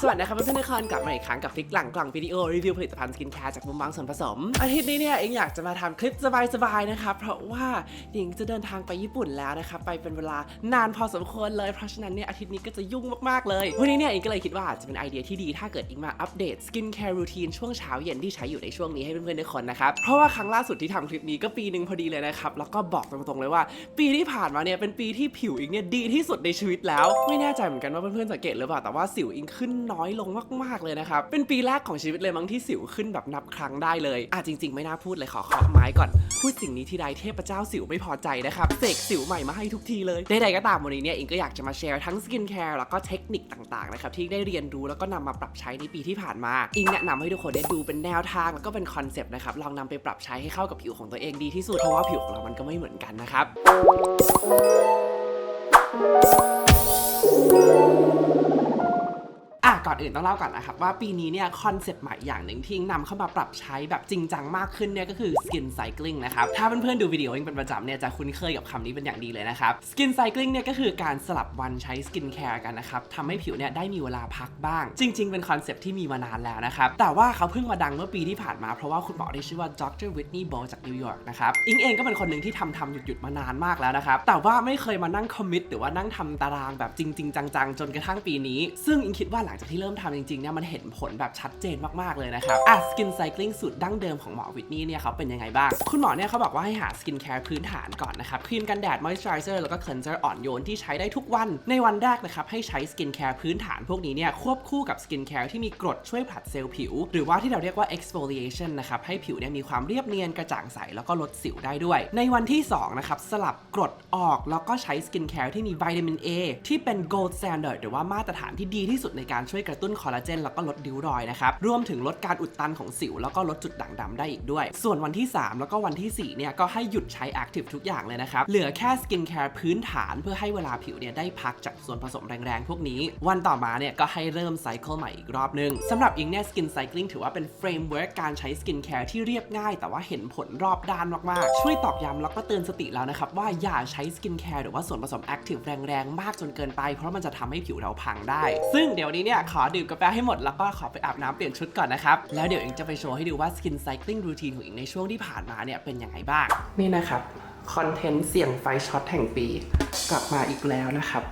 สวัสดีครับเพื่อนๆทุกคนกลับมาอีกครั้งกับคลิกหลังกล่องวิดีโอรีวิวผลิตภัณฑ์สกินแคร์จากมุมมองส่วนผสมอาทิตย์นี้เนี่ยเองอยากจะมาทำคลิปสบายๆนะครับเพราะว่าหญิงจะเดินทางไปญี่ปุ่นแล้วนะครับไปเป็นเวลานานพอสมควรเลยเพราะฉะนั้นเนี่ยอาทิตย์นี้ก็จะยุ่งมากๆเลยวันนี้เนี่ยเองก็เลยคิดว่าอาจจะเป็นไอเดียที่ดีถ้าเกิดเองมาอัปเดตสกินแคร์รูทีนช่วงเช้าเย็นที่ใช้อยู่ในช่วงนี้ให้เพื่อนๆทุกคนนะครับเพราะว่าครั้งล่าสุดที่ทำคลิปนี้ก็ปีนึงพอดีเลยนะครับแล้วก็บอกตรงๆเลยว่าปีที่ผ่านมาเนี่ยเป็นปีที่ผิวเองเนี่ยดีที่สุดในชีวิตแล้วไม่แน่ใจเหมือนกันว่าเพื่อนๆสังเกตหรือเปล่าแต่ว่าสิวเองขึ้นน้อยลงมากๆเลยนะครับเป็นปีแรกของชีวิตเลยมั้งที่สิวขึ้นแบบนับครั้งได้เลยจริงๆไม่น่าพูดเลยขอเคาะไม้ก่อนพูดสิ่งนี้ทีใดเทพเจ้าสิวไม่พอใจนะครับเสกสิวใหม่มาให้ทุกทีเลยใดๆก็ตามวันนี้เนี่ยเองก็อยากจะมาแชร์ทั้งสกินแคร์แล้วก็เทคนิคต่างๆนะครับที่ได้เรียนรู้แล้วก็นำมาปรับใช้ในปีที่ผ่านมาอิงแนะนำให้ทุกคนได้ดูเป็นแนวทางแล้วก็เป็นคอนเซปต์นะครับลองนำไปปรับใช้ให้เข้ากับผิวของตัวเองดีที่สุดเพราะว่าผิวของเรามันก็ไม่เหมือนกันนะครับก่อนอื่นต้องเล่าก่อนนะครับว่าปีนี้เนี่ยคอนเซปต์ใหม่อย่างหนึ่งที่นำเข้ามาปรับใช้แบบจริงจังมากขึ้นเนี่ยก็คือ skin cycling นะครับถ้าเพื่อนๆดูวิดีโอเองเป็นประจำเนี่ยจะคุ้นเคยกับคำนี้เป็นอย่างดีเลยนะครับ skin cycling เนี่ยก็คือการสลับวันใช้ skin care กันนะครับทำให้ผิวเนี่ยได้มีเวลาพักบ้างจริงๆเป็นคอนเซปต์ที่มีมานานแล้วนะครับแต่ว่าเขาเพิ่งมาดังเมื่อปีที่ผ่านมาเพราะว่าคุณหมอที่ชื่อว่าดร. Whitney Ball จากนิวยอร์กนะครับอิงเองก็เป็นคนหนึ่งที่ทำหยุดมานานมากแล้วนะครับแต่ว่าไม่เคยมานั่งคอมมิตหรือว่านั่งทำตารางแบบจริงๆจังๆจนกระทั่งปีนี้ซึ่งอิงคิดว่าหลังจากที่เริ่มทำจริงๆเนี่ยมันเห็นผลแบบชัดเจนมากๆเลยนะครับskin cycling สูตรดั้งเดิมของหมอวิทนี่เนี่ยเขาเป็นยังไงบ้างคุณหมอเนี่ยเขาบอกว่าให้หา skin care พื้นฐานก่อนนะครับครีมกันแดด moisturizer แล้วก็ cleanser อ่อนโยนที่ใช้ได้ทุกวันในวันแรกนะครับให้ใช้ skin care พื้นฐานพวกนี้เนี่ยควบคู่กับ skin care ที่มีกรดช่วยผลัดเซลล์ผิวหรือว่าที่เราเรียกว่า exfoliation นะครับให้ผิวเนี่ยมีความเรียบเนียนกระจ่างใสแล้วก็ลดสิวได้ด้วยในวันที่2นะครับสลับกรดออกแล้วก็ใช้ skin care ที่มีวิตามิน A ที่เป็น gold standard หรือว่ามาตรฐานที่ดีที่สุดในการช่วยกระตุ้นคอลลาเจนแล้วก็ลดริ้วรอยนะครับรวมถึงลดการอุดตันของสิวแล้วก็ลดจุดด่างดำได้อีกด้วยส่วนวันที่3แล้วก็วันที่4เนี่ยก็ให้หยุดใช้ active ทุกอย่างเลยนะครับเหลือแค่ skin care พื้นฐานเพื่อให้เวลาผิวเนี่ยได้พักจากส่วนผสมแรงๆพวกนี้วันต่อมาเนี่ยก็ให้เริ่มไซเคิลใหม่อีกรอบนึงสำหรับอิงเนี่ย skin cycling ถือว่าเป็น framework การใช้ skin care ที่เรียบง่ายแต่ว่าเห็นผลรอบด้านมากๆช่วยตอกย้ำแล้วก็เตือนสติแล้วนะครับว่าอย่าใช้ skin care หรือว่าส่วนผสม active แรงๆมากจนเกินไปเพราะมันจะทำให้ผิวเราพังได้ซึ่งเดี๋ยวนี้เนี่ยขอดื่มกาแฟให้หมดแล้วก็ขอไปอาบน้ำเปลี่ยนชุดก่อนนะครับแล้วเดี๋ยวเองจะไปโชว์ให้ดูว่า skin cycling routine ของเองในช่วงที่ผ่านมาเนี่ยเป็นยังไงบ้างนี่นะครับคอนเทนต์เสี่ยงไฟช็อตแห่งปีกลับมาอีกแล้วนะครั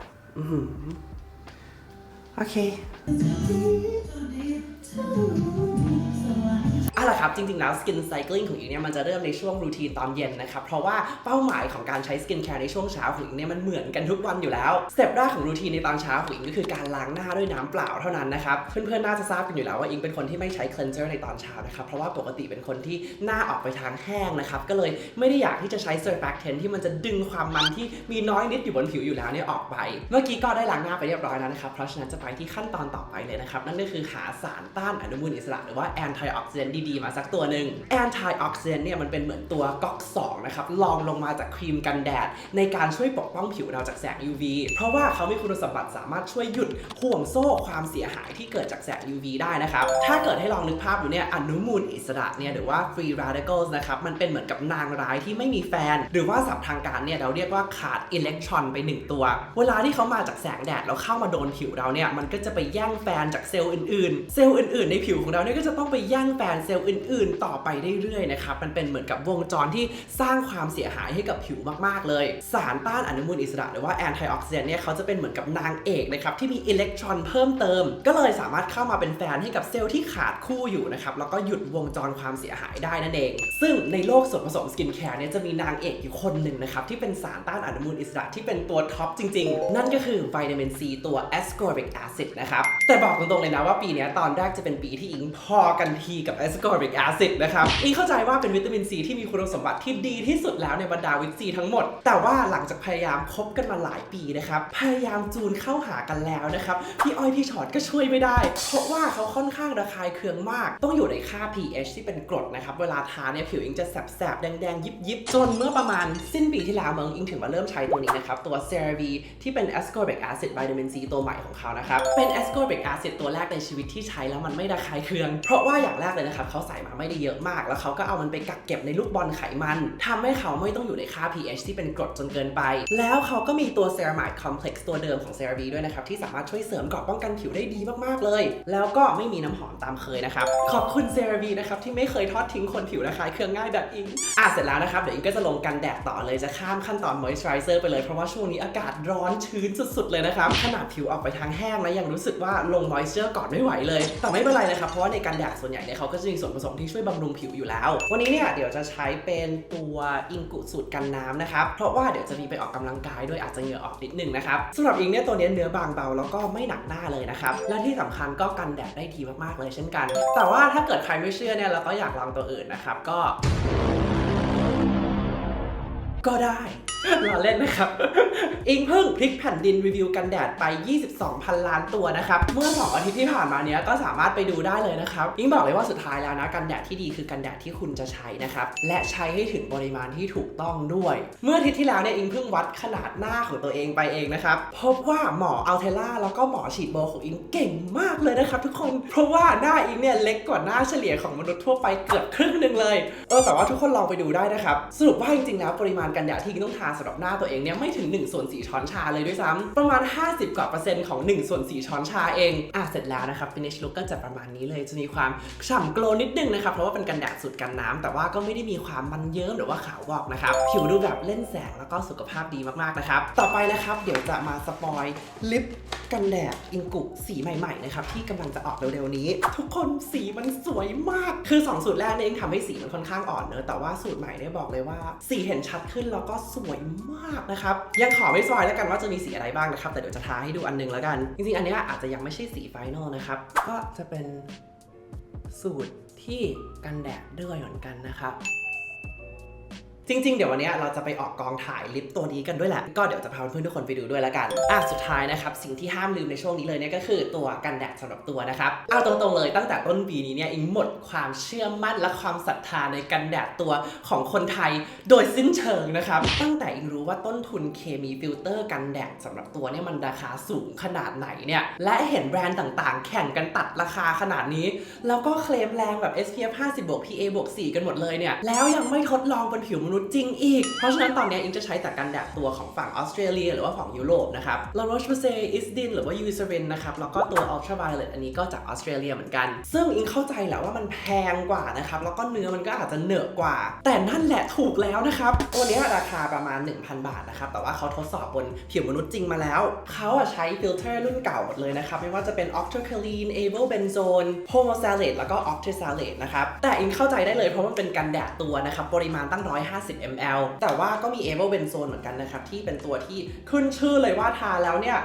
บโอเคล่ะครับจริงๆแล้ว skin cycling ของอิงเนี่ยมันจะเริ่มในช่วงรูทีนตอนเย็นนะครับเพราะว่าเป้าหมายของการใช้ skin care ในช่วงเช้าของอิงเนี่ยมันเหมือนกันทุกวันอยู่แล้วสเต็ปแรกของรูทีนในตอนเช้าของอิงก็คือการล้างหน้าด้วยน้ำเปล่าเท่านั้นนะครับเพื่อนๆน่าจะทราบกันอยู่แล้วว่าอิงเป็นคนที่ไม่ใช้ cleanser ในตอนเช้านะครับเพราะว่าปกติเป็นคนที่หน้าออกไปทางแห้งนะครับก็เลยไม่ได้อยากที่จะใช้ surfactant ที่มันจะดึงความมันที่มีน้อยนิดอยู่บนผิวอยู่แล้วเนี่ยออกไปเมื่อกี้ก็ได้ล้างหน้าไปเรียบร้อยแล้วนะครับเพราะฉะนั้นจะไปที่ขั้นตอนต่อไปเลยนะครับนั่นก็คือหาสารต้านอนุมูลอิสระหรือว่า antioxidant ดีๆมาสักตัวนึงantioxidant เนี่ยมันเป็นเหมือนตัวก๊อก2นะครับรองลงมาจากครีมกันแดดในการช่วยปกป้องผิวเราจากแสง UV เพราะว่าเขามีคุณสมบัติสามารถช่วยหยุดห่วงโซ่ความเสียหายที่เกิดจากแสง UV ได้นะครับถ้าเกิดให้ลองนึกภาพดูเนี่ยอนุมูลอิสระเนี่ยหรือว่า free radicals นะครับมันเป็นเหมือนกับนางร้ายที่ไม่มีแฟนหรือว่าศัพท์ทางการเนี่ยเราเรียกว่าขาดอิเล็กตรอนไป1ตัวเวลาที่เขามาจากแสงแดดแล้วเข้ามาโดนผิวเราเนี่ยมันก็จะไปแย่งแฟนจากเซลล์อื่นๆเซลล์อื่นๆในผิวของเราเนี่ยก็จะต้องไปแย่งแฟนเซลล์อื่นๆต่อไปเรื่อยๆนะครับมันเป็นเหมือนกับวงจรที่สร้างความเสียหายให้กับผิวมากๆเลยสารต้านอนุมูลอิสระหรือว่า antioxidant เนี่ยเขาจะเป็นเหมือนกับนางเอกนะครับที่มีอิเล็กตรอนเพิ่มเติมก็เลยสามารถเข้ามาเป็นแฟนให้กับเซลล์ที่ขาดคู่อยู่นะครับแล้วก็หยุดวงจรความเสียหายได้นั่นเองซึ่งในโลกส่วนผสมสกินแคร์เนี่ยจะมีนางเอกอยู่คนหนึ่งนะครับที่เป็นสารต้านอนุมูลอิสระที่เป็นตัวท็อปจริงๆนั่นก็คือวิตามินซีตัว ascorbic acid นะครับแต่บอกตรงๆเลยนะว่าปีนี้ตอนแรกจะเป็นปีที่อิงพอกันทีกับ ascorbic acid นะครับอิงเข้าใจว่าเป็นวิตามินซีที่มีคุณสมบัติที่ดีที่สุดแล้วในบรรดาวิตซีทั้งหมดแต่ว่าหลังจากพยายามคบกันมาหลายปีนะครับพยายามจูนเข้าหากันแล้วนะครับพี่อ้อยพี่ชอตก็ช่วยไม่ได้เพราะว่าเขาค่อนข้างระคายเคืองมากต้องอยู่ในค่า pH ที่เป็นกรดนะครับเวลาทาเนี่ยผิวอิงจะแสบๆแดงๆยิบๆจนเมื่อประมาณสิ้นปีที่แล้วอิงถึงมาเริ่มใช้ตัวนี้นะครับตัว CeraVe ที่เป็น ascorbic acid วิตามินซีตัวใหม่ของเขานะครับเป็น ascorbic acid ตัวแรกในชีวิตที่ใช้แล้ว มันไม่ระคายเคืองเพราะว่าอย่างแรกเลยนะครับเขาใส่มาไม่ได้เยอะมากแล้วเขาก็เอามันไปกักเก็บในลูกบอลไขมันทำให้เขาไม่ต้องอยู่ในค่า pH ที่เป็นกรดจนเกินไปแล้วเขาก็มีตัว Ceramide Complex ตัวเดิมของ CeraVe ด้วยนะครับที่สามารถช่วยเสริมเกราะป้องกันผิวได้ดีมากๆเลยแล้วก็ไม่มีน้ำหอมตามเคยนะครับขอบคุณ CeraVe นะครับที่ไม่เคยทอดทิ้งคนผิวระคายเคืองง่ายแบบอิงเสร็จแล้วนะครับเดี๋ยวอิงก็จะลงกันแดดต่อเลยจะข้ามขั้นตอน Moisturizer ไปเลยเพราะว่าช่วงนี้อากาศร้อนชื้นสุดๆเลยนะครับขนาดผิวออกไปทางแห้งแล้วยังรู้สึกว่าลง Moisture ก่อนไม่ไหวเลยแต่ไม่เป็นไรนะครับเพราะว่าในกันแดดส่วนใหญ่เนี่ยเขาก็จะมีส่วนผสมที่ช่วยบำรุงผิวอยู่แล้ววันนี้เนี่ยเดี๋ยวจะใช้เป็นตัวอิงกุสูตรกันน้ำนะครับเพราะว่าเดี๋ยวจะมีไปออกกำลังกายด้วยอาจจะเหงื่อออกนิดนึงนะครับสำหรับอิงเนี่ยตัวนี้เนื้อบางเบาแล้วก็ไม่หนักหน้าเลยนะครับและที่สำคัญก็กันแดดได้ดีมากๆเลยเช่นกันแต่ว่าถ้าเกิดใครไม่เชื่อเนี่ยเราก็อยากลองตัวอื่นนะครับก็ได้เราเล่นนะครับอิงเพิ่งพลิกแผ่นดินรีวิวกันแดดไป 22,000 ล้านตัวนะครับเมื่อ2 อาทิตย์ที่ผ่านมาเนี้ยก็สามารถไปดูได้เลยนะครับอิงบอกเลยว่าสุดท้ายแล้วนะกันแดดที่ดีคือกันแดดที่คุณจะใช้นะครับและใช้ให้ถึงปริมาณที่ถูกต้องด้วยเมื่ออาทิตย์ที่แล้วเนี่ยอิงเพิ่งวัดขนาดหน้าของตัวเองไปเองนะครับพบว่าหมออัลเทล่าแล้วก็หมอฉีดโบของอิงเก่งมากเลยนะครับทุกคนเพราะว่าหน้าอิงเนี่ยเล็กกว่าหน้าเฉลี่ยของมนุษย์ทั่วไปเกือบครึ่งนึงเลยแต่ว่าทุกคนลองไปดูได้นะครับสรุปว่าจริงๆแล้วปริมาณกันแดดที่อิงต้องทาสำหรับหน้าตัวเองเนี่ยไม่ถึง1/4 ช้อนชาเลยด้วยซ้ำประมาณ50 กว่า%ของ1/4 ช้อนชาเองเสร็จแล้วนะครับ finish look ก็จะประมาณนี้เลยจะมีความฉ่ำโกลนิดนึงนะครับเพราะว่าเป็นกันแดดสูตรกันน้ำแต่ว่าก็ไม่ได้มีความมันเยิ้มหรือว่าขาววอกนะครับผิวดูแบบเล่นแสงแล้วก็สุขภาพดีมากๆนะครับต่อไปนะครับเดี๋ยวจะมาสปอยลิปกันแดดอิงกุสีใหม่ๆนะครับที่กำลังจะออกเร็วๆนี้ทุกคนสีมันสวยมากคือ2 สูตรแรกเนี่ยทำให้สีมันค่อนข้างอ่อนเนอะแต่ว่าสูตรใหม่เนี่ยบอกเลยว่าสีเห็นชัดขึ้นแล้วก็สวยมากนะครับยังขอไม่สปอยแล้วกันว่าจะมีสีอะไรบ้างนะครับแต่เดี๋ยวจะทาให้ดูอันนึงแล้วกันจริงๆอันนี้อาจจะยังไม่ใช่สีไฟนอลนะครับก็จะเป็นสูตรที่กันแดดด้วยเหมือนกันนะครับจริงๆเดี๋ยววันนี้เราจะไปออกกองถ่ายลิปตัวนี้กันด้วยแหละก็เดี๋ยวจะพาเพื่อนๆทุกคนไปดูด้วยแล้วกันสุดท้ายนะครับสิ่งที่ห้ามลืมในช่วงนี้เลยเนี่ยก็คือตัวกันแดดสำหรับตัวนะครับเอาตรงๆเลยตั้งแต่ต้นปีนี้เนี่ยอิงหมดความเชื่อมั่นและความศรัทธาในกันแดดตัวของคนไทยโดยสิ้นเชิงนะครับตั้งแต่อิงรู้ว่าต้นทุนเคมีฟิลเตอร์กันแดดสำหรับตัวเนี่ยมันราคาสูงขนาดไหนเนี่ยและเห็นแบรนด์ต่างๆแข่งกันตัดราคาขนาดนี้แล้วก็เคลมแรงแบบ SPF 50+ PA+4 กันหมดเลยเนี่ยแล้วยังไม่ทดลองบนผิวมนุษย์จริงอีกเพราะฉะนั้นตอนนี้อิงจะใช้แต่กันแดดตัวของฝั่งออสเตรเลียหรือว่าของยุโรปนะครับ La Roche-Posay Isdin หรือว่า Eucerin นะครับแล้วก็ตัว Ultraviolet อันนี้ก็จากออสเตรเลียเหมือนกันซึ่งอิงเข้าใจแหละว่ามันแพงกว่านะครับแล้วก็เนื้อมันก็อาจจะเหนอะกว่าแต่นั่นแหละถูกแล้วนะครับตัวนี้ราคาประมาณ 1,000 บาทนะครับแต่ว่าเขาทดสอบบนผิวมนุษย์จริงมาแล้วเขาใช้ฟิลเตอร์รุ่นเก่าหมดเลยนะครับไม่ว่าจะเป็น Octocrylene Avobenzone Homosalate แล้วก็ Octisalate นะครับแต่อิงเข้าใจได้เลยเพราะมันเป็นกันแดดตัวนะครับปริมาณตั้ง150 ml แต่ว่าก็มี Avobenzone เหมือนกันนะครับที่เป็นตัวที่ขึ้นชื่อเลยว่าทาแล้วเนี่ย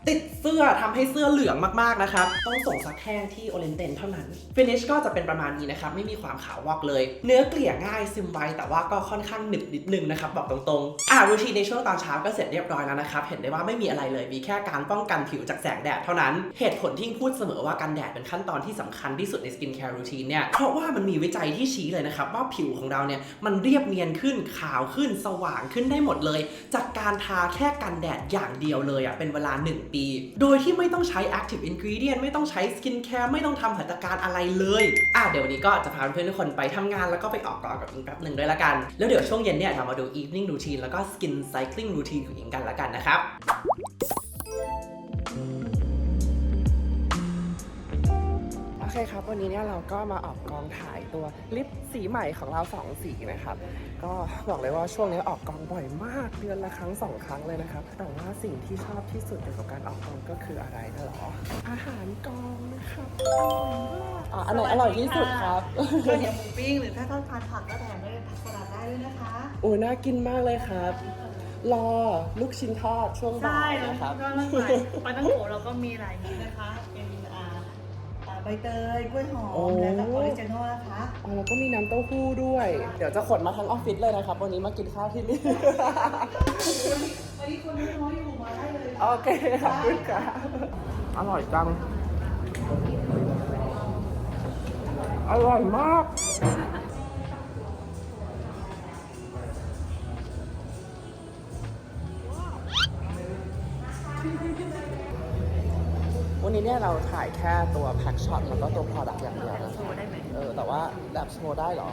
ติดเสื้อทำให้เสื้อเหลืองมากๆนะครับต้องส่งซักแห้งที่โอเลนเตนเท่านั้น Finish ก็จะเป็นประมาณนี้นะครับไม่มีความขาววอกเลยเนื้อเกลี่ยง่ายซึมไวแต่ว่าก็ค่อนข้างหนึบนิดนึงนะครับบอกตรงๆรูทีนในช่วงตอนเช้าก็เสร็จเรียบร้อยแล้วนะครับเห็นได้ว่าไม่มีอะไรเลยมีแค่การป้องกันผิวจากแสงแดดเท่านั้นเหตุผลที่พูดเสมอว่ากันแดดเป็นขั้นตอนที่สำคัญที่สุดในสกินแคร์รูทีนเนี่ยเพราะว่ามันมีวิจัยที่ชี้เลยนะครับว่าผิวของเราเนี่ยมันเรียบเนียนขึ้นขาวขึ้นสว่างขึ้นได้หมดเลยจากการทาแค่กันแดดอย่างเดียวเลยเป็นเวลา1 ปีโดยที่ไม่ต้องใช้ active ingredient ไม่ต้องใช้ skin care ไม่ต้องทำหัตถการอะไรเลยเดี๋ยววันนี้ก็จะพาเพื่อนๆทุกคนไปทำงานแล้วก็ไปออกกองกับอิงแป๊บหนึ่งด้วยละกันแล้วเดี๋ยวช่วงเย็นเนี่ยเรามาดู evening routine แล้วก็ skin cycling routine ของอิงกันละกันนะครับโอเคครับวันนี้เนี่ยเราก็มาออกกองถ่ายตัวลิปสีใหม่ของเรา2 สีนะครับก็บอกเลยว่าช่วงนี้ออกกองบ่อยมากเดือนละครั้ง2 ครั้งเลยนะครับแต่ว่าสิ่งที่ชอบที่สุดเกี่ยวกับการออกกองก็คืออะไรนะหรออาหารกองนะครับอันไหนอร่อยที่สุดครับข้าวเหนียวหมูปิ้งหรือถ้าต้องทานผักก็แถมด้วยผักสลัดได้ด้วยนะคะโอ้น่ากินมากเลยครับรอลูกชิ้นทอดช่วงบ่ายนะครับก็ต้องใส่ปลาตั้งโขเราก็มีหลายนี้นะคะเป็นใบเตยกล้วยหอมและก็ออริจินอลนะคะแล้วก็มีน้ำเต้าหู้ด้วยเดี๋ยวจะขนมาทั้งออฟฟิศเลยนะครับวันนี้มากินข้าวที่นี่วันนี้คนน้อยอยู่มาได้เลยโอเคขอบคุณค่ะอร่อยจังอร่อยมากวัน วันนี้เนี่ยเราถ่ายแค่ตัวแพ็กช็อตแล้วก็ตัว product อย่างเดียวนะ โชว์ได้ไหม แต่ว่าแบบโชว์ได้เหรอ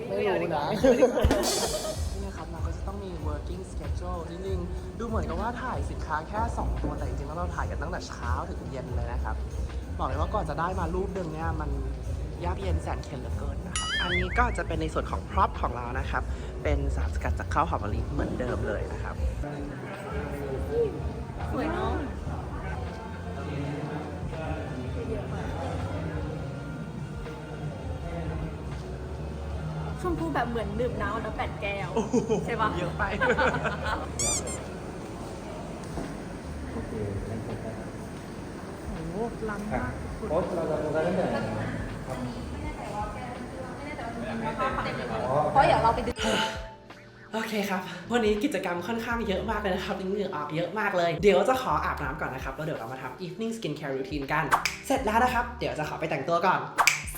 ไม่รู้นะ ไม่เอาดีกว่า นี่นะครับเราก็จะต้องมี working schedule จริงๆดูเหมือนกับว่าถ่ายสินค้าแค่ 2 ตัวแต่จริงๆแล้วเราถ่ายกันตั้งแต่เช้าถึงเย็นเลยนะครับบอกเลยว่าก่อนจะได้มารูปหนึ่งเนี่ยมันยากเย็นแสนเข็ญเหลือเกินนะครับอันนี้ก็จะเป็นในส่วนของ prop ของเรานะครับเป็นสารสกัดจากข้าวหอมมะลิเหมือนเดิมเลยนะครับ สวยเนาะชมพูแบบเหมือนดื่มน้ำแล้ว8 แก้ว ใช่ปะ เยอะไป โอ้โหล้ำมาก โอ๊ตเราจะโฟกัสเรื่องไหนเพราะเดี๋ยวเราไปดู โอเคครับ วันนี้กิจกรรมค่อนข้างเยอะมากเลยนะครับเหงื่อออกเยอะมากเลย เดี๋ยวจะขออาบน้ำก่อนนะครับ แล้วเดี๋ยวเรามาทำ evening skincare routine กัน เสร็จแล้วนะครับ เดี๋ยวจะขอไปแต่งตัวก่อน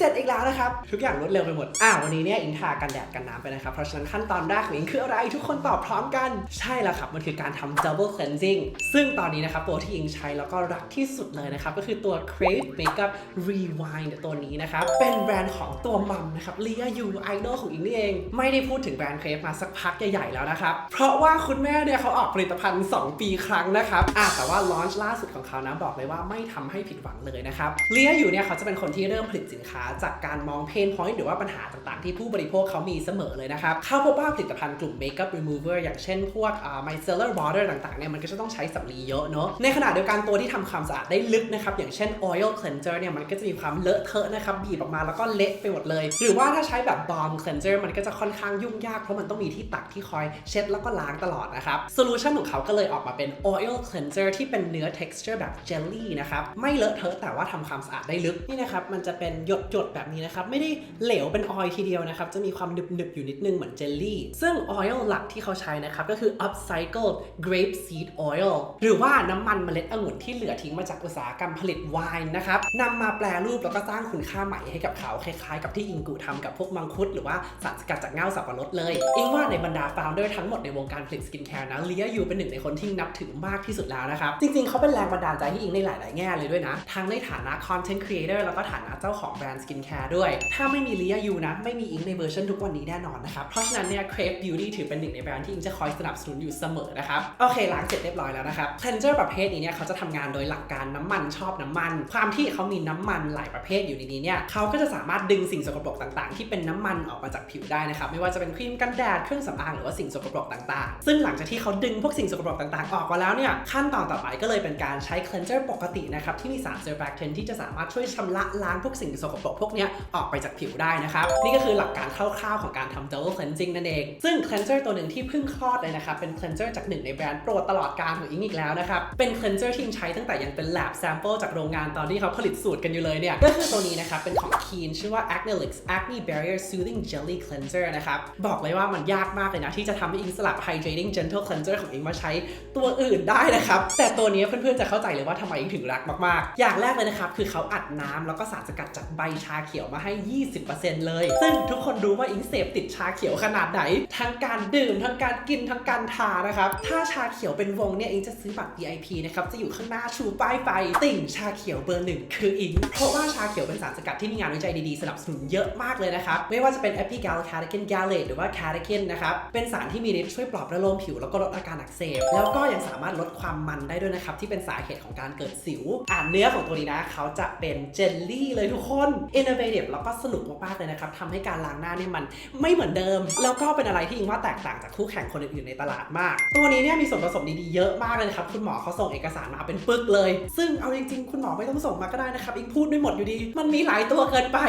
เสร็จอีกแล้วนะครับ ทุกอย่างรวดเร็วไปหมด วันนี้เนี่ยอิงทากันแดดกันน้ำไปนะครับ เพราะฉะนั้นขั้นตอนแรกของอิงคืออะไร ทุกคนตอบพร้อมกัน ใช่แล้วครับ มันคือการทำ double cleansing ซึ่งตอนนี้นะครับตัวที่อิงใช้แล้วก็รักที่สุดเลยนะครับก็คือตัว Crave Makeup Rewind ตัวนี้นะครับ เป็นแบรนด์ของตัวมัมนะครับ Lia Yu Idol ของอิงนี่เอง ไม่ได้พูดถึงแบรนด์ Crave มาสักพักใหญ่ๆแล้วนะครับ เพราะว่าคุณแม่เนี่ยเขาออกผลิตภัณฑ์ 2 ปีครั้งนะครับแต่ว่าลอนช์ล่าสุดของเขานะบอกเลยว่าไม่ทำให้ผิดหวังเลยนะครับ Lia Yu เนี่ยเขาจะเป็นคนที่เริ่มผลิตสินค้าจากการมองเพนพอยต์หรือว่าปัญหาต่างๆที่ผู้บริโภคเขามีเสมอเลยนะครับเขาพบว่าผลิตภัณฑ์กลุ่ม Makeup Remover อย่างเช่นพวกmicellar water ต่างๆเนี่ยมันก็จะต้องใช้สำลีเยอะเนาะในขณะเดียวกันตัวที่ทำความสะอาดได้ลึกนะครับอย่างเช่น oil cleanser เนี่ยมันก็จะมีความเลอะเทอะนะครับบีบออกมาแล้วก็เละไปหมดเลยหรือว่าถ้าใช้แบบ balm cleanser มันก็จะค่อนข้างยุ่งยากเพราะมันต้องมีที่ตักที่คอยเช็ดแล้วก็ล้างตลอดนะครับโซลูชันของเขาก็เลยออกมาเป็น oil cleanser ที่เป็นเนื้อ texture แบบ jelly นะครับไม่เลอะเทอะแต่ว่าทำความสะอาดได้ลึกนี่นะครับมันจะเป็นหยดๆแบบนี้นะครับไม่ได้เหลวเป็นออยล์ทีเดียวนะครับจะมีความหนึบๆอยู่นิดนึงเหมือนเจลลี่ซึ่งออยล์หลักที่เขาใช้นะครับก็คือ upcycled grape seed oil หรือว่าน้ำมันเมล็ดองุ่นที่เหลือทิ้งมาจากอุตสาหกรรมผลิตไวน์นะครับนำมาแปรรูปแล้วก็สร้างคุณค่าใหม่ให้กับเขาคล้ายๆกับที่อิงกุทำกับพวกมังคุดหรือว่าสารสกัดจากเง่าสับปะรดเลยอิงว่าในบรรดา founder ทั้งหมดในวงการผลิตสกินแคร์นะเลียอยู่เป็นหนึ่งในคนที่นับถือมากที่สุดแล้วนะครับจริงๆเขาเป็นแรงบันดาลใจให้อิงในหลายๆแง่เลยด้วยนะทั้งในฐานะ content creator แล้วก็ฐานะเจ้าของแบรนด์สกินแคร์ด้วยถ้าไม่มีเลียอยู่นะไม่มีอิงในเวอร์ชันทุกวันนี้แน่นอนนะครับเพราะฉะนั้นเนี่ย Crave Beauty ถือเป็นหนึ่งในแบรนด์ที่อิงจะคอยสนับสนุนอยู่เสมอนะครับโอเคล้างเสร็จเรียบร้อยแล้วนะครับ cleanser ประเภทนี้เนี่ยเขาจะทำงานโดยหลักการน้ำมันชอบน้ำมันความที่เขามีน้ำมันหลายประเภทอยู่ในนี้เนี่ยเขาก็จะสามารถดึงสิ่งสกปรกต่างๆที่เป็นน้ำมันออกมาจากผิวได้นะครับไม่ว่าจะเป็นครีมกันแดดเครื่องสำอางหรือว่าสิ่งสกปรกต่างๆซึ่งหลังจากที่เขาดึงพวกสิ่งสกปรกต่างๆออกมาแล้วเนี่ยขั้นตอนต่อไปก็เลยเป็นการใช้ cleanser ปกตินะครับที่มีสาร surfactant ที่จะสามารถช่วยชำระล้างพวกสิ่งสกปรกพวกนี้ออกไปจากผิวได้นะครับนี่ก็คือหลักการคร่าวๆของการทำ double cleansing นั่นเองซึ่ง cleanser ตัวหนึ่งที่เพิ่งคลอดเลยนะครับเป็น cleanser จากหนึ่งในแบรนด์โปรดตลอดกาลของอิงอีกแล้วนะครับเป็น cleanser ที่อิงใช้ตั้งแต่ยังเป็น lab sample จากโรงงานตอนที่เขาผลิตสูตรกันอยู่เลยเนี่ยก็คือตัวนี้นะครับเป็นของ Keen ชื่อว่า Acnelix Acne Barrier Soothing Jelly Cleanser นะครับบอกเลยว่ามันยากมากเลยนะที่จะทำให้อิงสลับ Hydrating Gentle Cleanser ของอิงมาใช้ตัวอื่นได้นะครับแต่ตัวนี้เพื่อนๆจะเข้าใจเลยว่าทำไมอิงถึงรักมากๆอย่างแรกเลยนะครับคือเขาอัดน้ำแล้วก็สารสกัดจากใบชาเขียวมาให้ 20% เลยซึ่งทุกคนรู้ว่าอิงเสพติดชาเขียวขนาดไหนทั้งการดื่มทั้งการกินทั้งการทานะครับถ้าชาเขียวเป็นวงเนี่ยอิงจะซื้อบัตร VIP นะครับจะอยู่ข้างหน้าชูป้ายไฟติ่งชาเขียวเบอร์ 1คืออิงเพราะว่าชาเขียวเป็นสารสกัดที่มีงานวิจัยดีๆสนับสนุนเยอะมากเลยนะครับไม่ว่าจะเป็น Epigallocatechin Gallate หรือว่า Catechin นะครับเป็นสารที่มีฤทธิ์ช่วยปลอบประโลมผิวแล้วก็ลดอาการอักเสบแล้วก็ยังสามารถลดความมันได้ด้วยนะครับที่เป็นสาเหตุของการเกิดสิวเนื้อของตัวนี้นะเขาจะเป็นเจลลี่เลยทุกคน innovative แล้วก็สนุกมากๆเลยนะครับทำให้การล้างหน้าเนี่ยมันไม่เหมือนเดิมแล้วก็เป็นอะไรที่อิงว่าแตกต่างจากคู่แข่งคนอื่นๆในตลาดมากตัวนี้เนี่ยมีส่วนผสมดีๆเยอะมากเลยนะครับคุณหมอเขาส่งเอกสารมาเป็นปึกเลยซึ่งเอาจริงๆคุณหมอไม่ต้องส่งมาก็ได้นะครับอิงพูดไม่หมดอยู่ดีมันมีหลายตัวเกินไป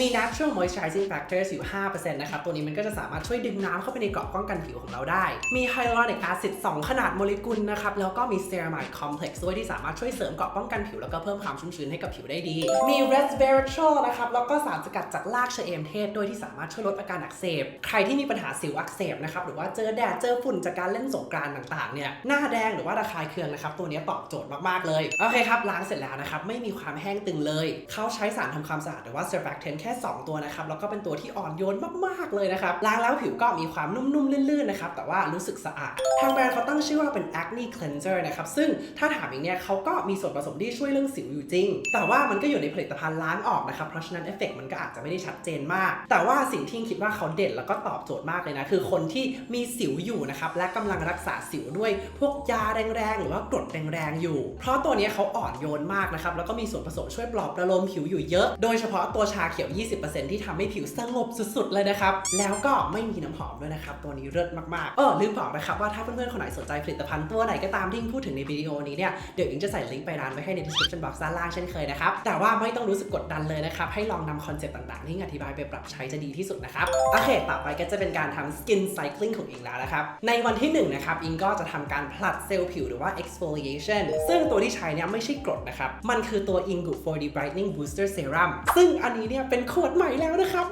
มี natural moisturizing factors อยู่ 5% นะครับตัวนี้มันก็จะสามารถช่วยดึงน้ำเข้าไปในเกราะป้องกันผิวของเราได้มี hyaluronic acid 2 ขนาดโมเลกุลนะครับแล้วก็มี ceramide complex ด้วยที่สามารถช่วยเสริมเกราะป้องกันผิวแล้วก็เพิ่มความชุ่มชื้นให้กับผิวได้ดีมี resveratrol อนะครับแล้วก็สารสกัดจากรากชะเอมเทศโดยที่สามารถช่วยลดอาการอักเสบใครที่มีปัญหาสิวอักเสบนะครับหรือว่าเจอแดดเจอฝุ่นจากการเล่นสงกรานต์ต่างๆเนี่ยหน้าแดงหรือว่าระคายเคืองนะครับตัวนี้ตอบโจทย์มากๆเลยโอเคครับล้างเสร็จแล้วนะครับไม่มีความแห้งตึงเลยเขาใช้สารทำความสะอาดหรือว่า surfactant แค่2ตัวนะครับแล้วก็เป็นตัวที่อ่อนโยนมากๆเลยนะครับล้างแล้วผิวก็มีความนุ่มๆลื่นๆนะครับแต่ว่ารู้สึกสะอาดทางแบรนด์เขาตั้งชื่อว่าเป็น acne cleanser นะครับซึ่งถ้าถามอย่างเนี้ยเขาก็มีส่วนผสมที่ช่วยเรื่องสิวอยู่จริงแต่ว่ามันก็อยู่ในผลิตภัณฑ์ล้างออกนะครับเพราะฉะนั้นเอฟเฟกต์มันก็อาจจะไม่ได้ชัดเจนมากแต่ว่าสิ่งที่คิดว่าเขาเด่นแล้วก็ตอบโจทย์มากเลยนะคือคนที่มีสิวอยู่นะครับและกำลังรักษาสิวด้วยพวกยาแรงๆหรือว่ากรดแรงๆอยู่เพราะตัวนี้เขาอ่อนโยนมากนะครับแล้วก็มีส่วนผสมช่วยปลอบประโลมผิวอยู่เยอะโดยเฉพาะตัวชาเขียว 20% ที่ทำให้ผิวสงบสุดๆเลยนะครับแล้วก็ไม่มีน้ำหอมด้วยนะครับตัวนี้เลิศมากๆลืมบอกนะครับว่าถ้าเพื่อนๆคนไหนสนใจผลิตภัณฑ์ตัวไหนก็ตามที่พูดถึงในวิดีโอนี้เนี่ยเดี๋ยวอิงจะใส่ลิงก์ไปร้านไว้ให้ใน description box ด้านล่างเช่นเคยนะครับแต่ว่าไม่ต้องรู้สึกกดดันเลยนะครับให้ลองนำคอนเซ็ปต์ต่างๆที่อิงอธิบายไปปรับใช้จะดีที่สุดนะครับโอเคต่อไปก็จะเป็นการทำ skin cycling ของอิงแล้วนะครับในวันที่1นะครับอิงก็จะทำการผลัดเซลล์ผิวหรือว่า exfoliation ซึ่งตัวที่ใช้เนี่ยไม่ใช่กรดนะครับมันคือตัว Ingu 4D Brightening Booster Serum ซึ่งอันนี้เนี่ยเป็นขวดใหม่แล้วนะครับ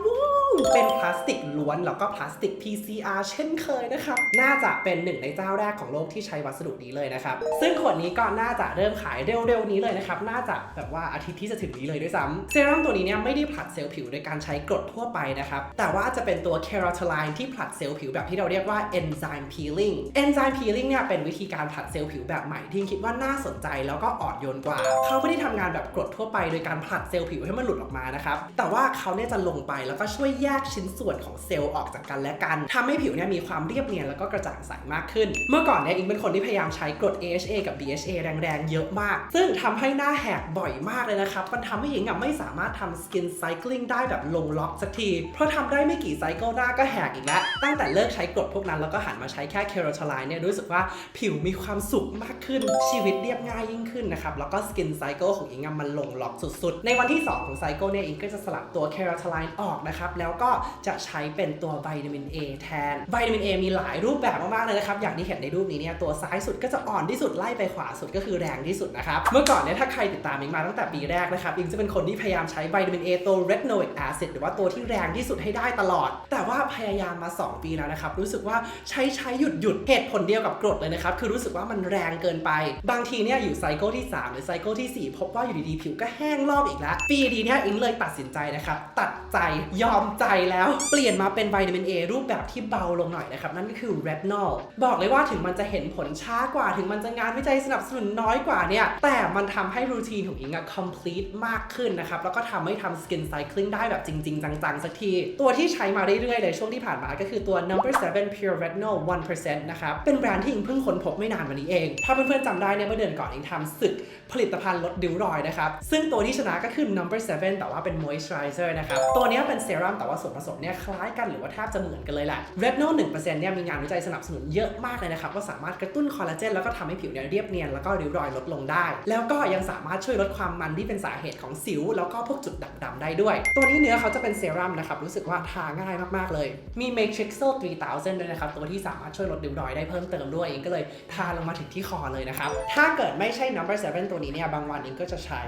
เป็นพลาสติกล้วนแล้วก็พลาสติก PCR เช่นเคยนะครับน่าจะเป็นหนึ่งในเจ้าแรกของโลกที่ใช้วัสดุนี้เลยนะครับซึ่งขวดนี้ก็น่าจะเริ่มขายเร็วๆนี้เลยนะครับน่าจะแบบว่าอาทิตย์ที่จะถึงนี้เลยด้วยซ้ำเซรั่มตัวนี้เนี่ยไม่ได้ผลัดเซลล์ผิวโดยการใช้กรดทั่วไปนะครับแต่ว่าจะเป็นตัว Keratin ที่ผลัดเซลล์ผิวแบบที่เราเรียกว่า enzyme peeling enzyme peeling เนี่ยเป็นวิธีการผลัดเซลล์ผิวแบบใหม่ที่คิดว่าน่าสนใจแล้วก็อ่อนโยนกว่าเขาไม่ได้ทำงานแบบกรดทั่วไปโดยการผลัดเซลล์ผิวให้มันหลุดออกมานะครับแต่ว่าเขาเนี่ยจะลงไปแล้วก็ช่วยแยกชิ้นส่วนของเซลล์ออกจากกันและกันทำให้ผิวเนี่ยมีความเรียบเนียนแล้วก็กระจ่างใสมากขึ้นเมื่อก่อนเนี่ยอิงเป็นคนที่พยายามใช้กรด AHA กับ BHA แรงๆเยอะมากซึ่งทำให้หน้าแหกบ่อยมากเลยนะครับมันทำให้อิงไม่สามารถทำ skin cycling ได้แบบลงล็อกสักทีเพราะทำได้ไม่กี่ไซเคิลหน้าก็แหกอีกแล้วตั้งแต่เลิกใช้กรดพวกนั้นแล้วก็หันมาใช้แค่ Keratin เนี่ยรู้สึกว่าผิวมีความสุขมากขึ้นชีวิตเรียบง่ายยิ่งขึ้นนะครับแล้วก็ skin cycle ของอิงมันลงล็อกสุดๆในวันที่2ของไซเคิลเนี่ยอิงก็จะสลับตัว Keratin ออกนะครับแล้วก็จะใช้เป็นตัววิตามิน A แทนวิตามิน A มีหลายรูปแบบมากๆเลยนะครับอย่างที่เห็นในรูปนี้เนี่ยตัวซ้ายสุดก็จะอ่อนที่สุดไล่ไปขวาสุดก็คือแรงที่สุดนะครับเมื่อก่อนเนี่ยถ้าใครติดตามอิงมาตั้งแต่ปีแรกนะครับอิงจะเป็นคนที่พยายามใช้วิตามิน A ตัว retinoic acid หรือว่าตัวที่แรงที่สุดให้ได้ตลอดแต่ว่าพยายามมา2ปีแล้วนะครับรู้สึกว่าใช้หยุดเหตุผลเดียวกับกรดเลยนะครับคือรู้สึกว่ามันแรงเกินไปบางทีเนี่ยอยู่ไซเคิลที่3หรือไซเคิลที่4พบว่าอยู่ดีๆผิวก็แห้งลอกอีกแล้วปีนี้เนี่ยอิงเลยตัดสินใจนะครับตัดใจยอมใจแล้วเปลี่ยนมาเป็นวิตามิน A รูปแบบที่เบาลงหน่อยนะครับนั่นก็คือ retinol บอกเลยว่าถึงมันจะเห็นผลช้ากว่าถึงมันจะงานวิจัยสนับสนุนน้อยกว่าเนี่ยแต่มันทำให้รูทีนของอิงcomplete มากขึ้นนะครับแล้วก็ทำให้ทำ skin cycling ได้แบบจริงๆจังๆสักทีตัวที่ใช้มาเรื่อยๆเลยช่วงที่ผ่านมาก็คือตัว number 7 pure retinol 1% นะครับเป็นแบรนด์ที่อิงเพิ่งค้นพบไม่นานมานี้เองถ้าเพื่อนๆจำได้เนี่ยเมื่อเดือนก่อนอิงทำศึกผลิตภัณฑ์ลดริ้วรอยนะครับซึ่งตัวที่ชนะก็คือ number 7 แต่ว่าเป็น moisturizer นะครับตัวนี้เป็นเซรั่มแต่ว่าส่วนผสมเนี่ยคล้ายกันหรือว่าแทบจะเหมือนกันเลยแหละ retinol 1% เนี่ยมีงานวิจัยสนับสนุนเยอะมากเลยนะครับว่าสามารถกระตุ้นคอลลาเจนแล้วก็ทำให้ผิวเนี่ยเรียบเนียนแล้วก็ริ้วรอยลดลงได้แล้วก็ยังสามารถช่วยลดความมันที่เป็นสาเหตุของสิวแล้วก็พวกจุดด่างดำได้ด้วยตัวนี้เนื้อเขาจะเป็นเซรั่มนะครับรู้สึกว่าทาง่ายมากๆเลยมี Matrixyl 3000 ด้วยนะครับตัวที่สามารถช่วยลดริ้วรอยได้เพิ่มเติมด้วยเองก็เลยทาลงมาถึงที่คอเลยนะครับถ้าเกิดไม่ใช่ number 7 ตัวนี้เนี่ยบางวันเองก็จะใช้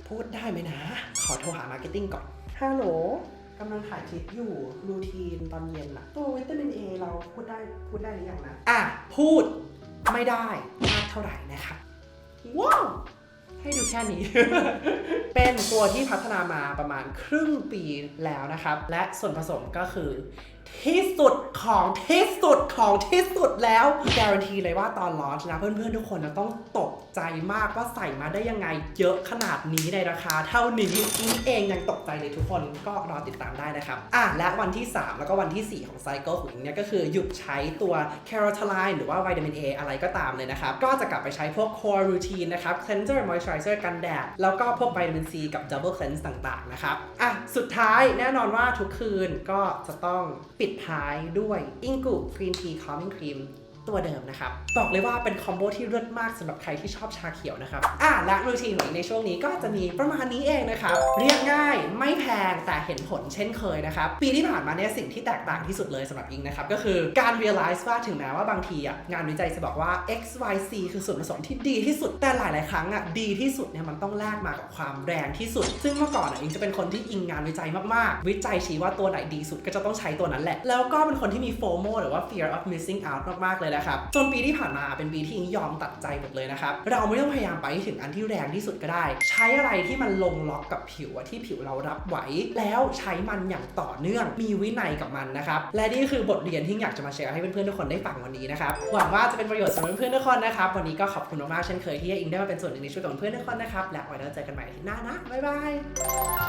พูดได้ไหมนะขอโทรหา marketing ก่อนฮัลโหลกำลังถ่ายคลิปอยู่รูทีนตอนเย็นอะตัววิตามิน A เราพูดได้หรือยังนะพูดไม่ได้มากเท่าไหร่นะครับว้าวให้ดูแค่นี้ เป็นตัวที่พัฒนามาประมาณครึ่งปีแล้วนะครับและส่วนผสมก็คือที่สุดของที่สุดแล้วการันตีเลยว่าตอนลอนช์นะเพื่อนๆทุกคนจะต้องตกใจมากว่าใส่มาได้ยังไงเยอะขนาดนี้ในราคาเท่านี้อิงเองยังตกใจเลยทุกคนก็รอติดตามได้นะครับและวันที่3แล้วก็วันที่4ของไซเคิลของอิงเนี่ยก็คือหยุดใช้ตัว Keratin หรือว่าวิตามิน A อะไรก็ตามเลยนะครับก็จะกลับไปใช้พวก core routine นะครับ cleanser moisturizer กันแดดแล้วก็พวกวิตามิน C กับ double cleanse ต่างๆนะครับสุดท้ายแน่นอนว่าทุกคืนก็จะต้องปิดท้ายด้วย Ingu Green Tea Calming Cream ตัวเดิมนะครับบอกเลยว่าเป็นคอมโบที่เลิศมากสำหรับใครที่ชอบชาเขียวนะครับและรูทีนของอิงในช่วงนี้ก็จะมีประมาณนี้เองนะครับเรียกง่ายไม่แพงแต่เห็นผลเช่นเคยนะครับปีที่ผ่านมาเนี่ยสิ่งที่แตกต่างที่สุดเลยสำหรับอิงนะครับก็คือการ realize ว่าถึงแม้ว่าบางทีงานวิจัยจะบอกว่า X Y C คือส่วนผสมที่ดีที่สุดแต่หลายๆครั้งดีที่สุดเนี่ยมันต้องแลกมากับความแรงที่สุดซึ่งเมื่อก่อนอิงจะเป็นคนที่อิงงานวิจัยมากๆวิจัยชี้ว่าตัวไหนดีสุดก็จะต้องใช้ตัวนั้นแหละแล้วก็เป็นคนที่มี FOMO หรือว่า fear of missing out มากๆเลยนะครับจนปีที่ผ่านมาเป็นปีที่อิงยอมตัดใจหมดเลยนะครับเราไม่ต้องพยายามไปถึงอันที่แรงที่สุดก็ได้ใช้อะไรที่มันลงล็อกกับผิวที่ผิวเรารับไหวแล้วใช้มันอย่างต่อเนื่องมีวินัยกับมันนะครับและนี่คือบทเรียนที่อยากจะมาแชร์ให้เพื่อนๆทุกคนได้ฟังวันนี้นะครับหวังว่าจะเป็นประโยชน์สำหรับเพื่อนๆทุกคนนะครับวันนี้ก็ขอบคุณมากๆเช่นเคยที่อิงได้มาเป็นส่วนหนึ่งในชีวิตของเพื่อนทุกคนนะครับและไว้เราเจอกันใหม่อาทิตย์หน้านะบ๊ายบาย